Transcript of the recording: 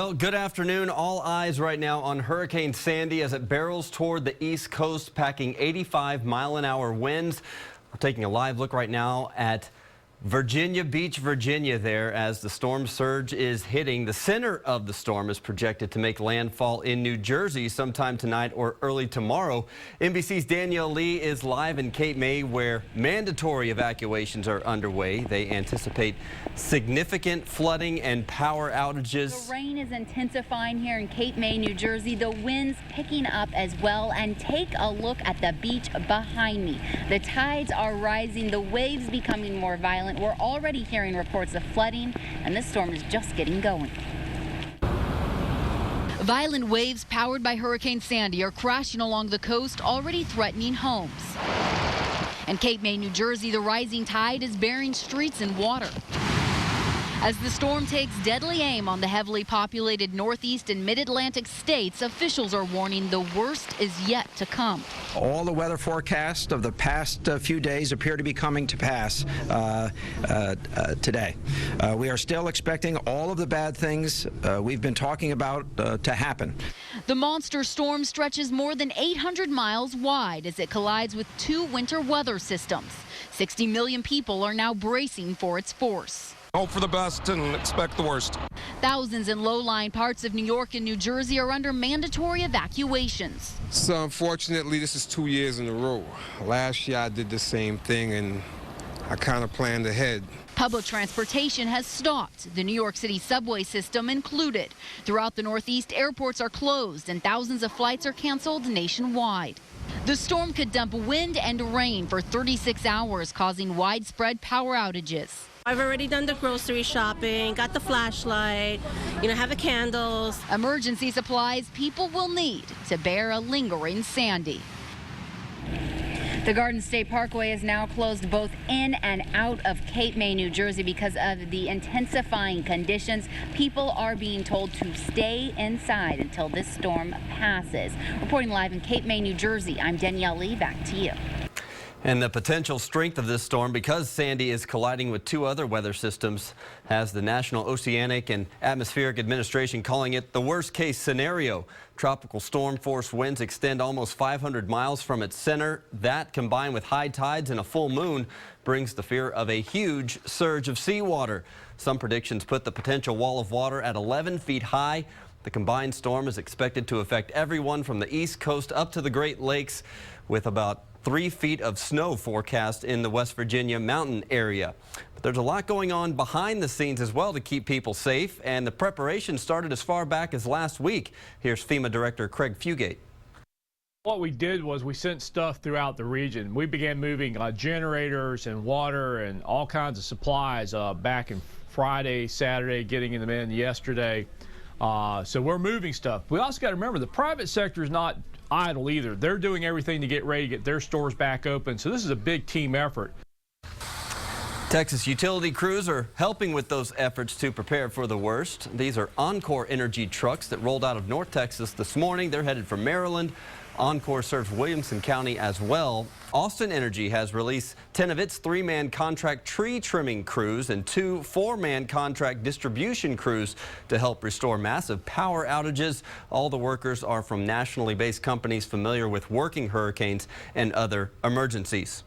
Well, good afternoon. All eyes right now on Hurricane Sandy as it barrels toward the east coast, packing 85-mile-an-hour winds. We're taking a live look right now at Virginia Beach, Virginia there as the storm surge is hitting. The center of the storm is projected to make landfall in New Jersey sometime tonight or early tomorrow. NBC's Danielle Lee is live in Cape May where mandatory evacuations are underway. They anticipate significant flooding and power outages. The rain is intensifying here in Cape May, New Jersey. The winds picking up as well. And take a look at the beach behind me. The tides are rising, the waves becoming more violent. We're already hearing reports of flooding, and this storm is just getting going. Violent waves powered by Hurricane Sandy are crashing along the coast, already threatening homes. In Cape May, New Jersey, the rising tide is burying streets in water. As the storm takes deadly aim on the heavily populated Northeast and Mid-Atlantic states, officials are warning the worst is yet to come. All the weather forecasts of the past few days appear to be coming to pass today. We are still expecting all of the bad things we've been talking about to happen. The monster storm stretches more than 800 miles wide as it collides with two winter weather systems. 60 million people are now bracing for its force. Hope for the best and expect the worst. Thousands in low-lying parts of New York and New Jersey are under mandatory evacuations. So unfortunately, this is 2 years in a row. Last year I did the same thing and I kind of planned ahead. Public transportation has stopped, the New York City subway system included. Throughout the Northeast, airports are closed and thousands of flights are canceled nationwide. The storm could dump wind and rain for 36 hours, causing widespread power outages. I've already done the grocery shopping, got the flashlight, have the candles. Emergency supplies people will need to bear a lingering Sandy. The Garden State Parkway is now closed both in and out of Cape May, New Jersey because of the intensifying conditions. People are being told to stay inside until this storm passes. Reporting live in Cape May, New Jersey, I'm Danielle Lee. Back to you. And the potential strength of this storm, because Sandy is colliding with two other weather systems, has the National Oceanic and Atmospheric Administration calling it the worst-case scenario. Tropical storm force winds extend almost 500 miles from its center. That, combined with high tides and a full moon, brings the fear of a huge surge of seawater. Some predictions put the potential wall of water at 11 feet high. The combined storm is expected to affect everyone from the East Coast up to the Great Lakes, with about 3 feet of snow forecast in the West Virginia mountain area. But there's a lot going on behind the scenes as well to keep people safe, and the preparation started as far back as last week. Here's FEMA Director Craig Fugate. What we did was we sent stuff throughout the region. We began moving generators and water and all kinds of supplies back in Friday, Saturday, getting them in yesterday. So we're moving stuff. We also got to remember the private sector is not idle either. They're doing everything to get ready to get their stores back open. So this is a big team effort. Texas utility crews are helping with those efforts to prepare for the worst. These are Encore Energy trucks that rolled out of North Texas this morning. They're headed for Maryland. Encore serves Williamson County as well. Austin Energy has released 10 of its 3-man contract tree trimming crews and 2 4-man contract distribution crews to help restore massive power outages. All the workers are from nationally based companies familiar with working hurricanes and other emergencies.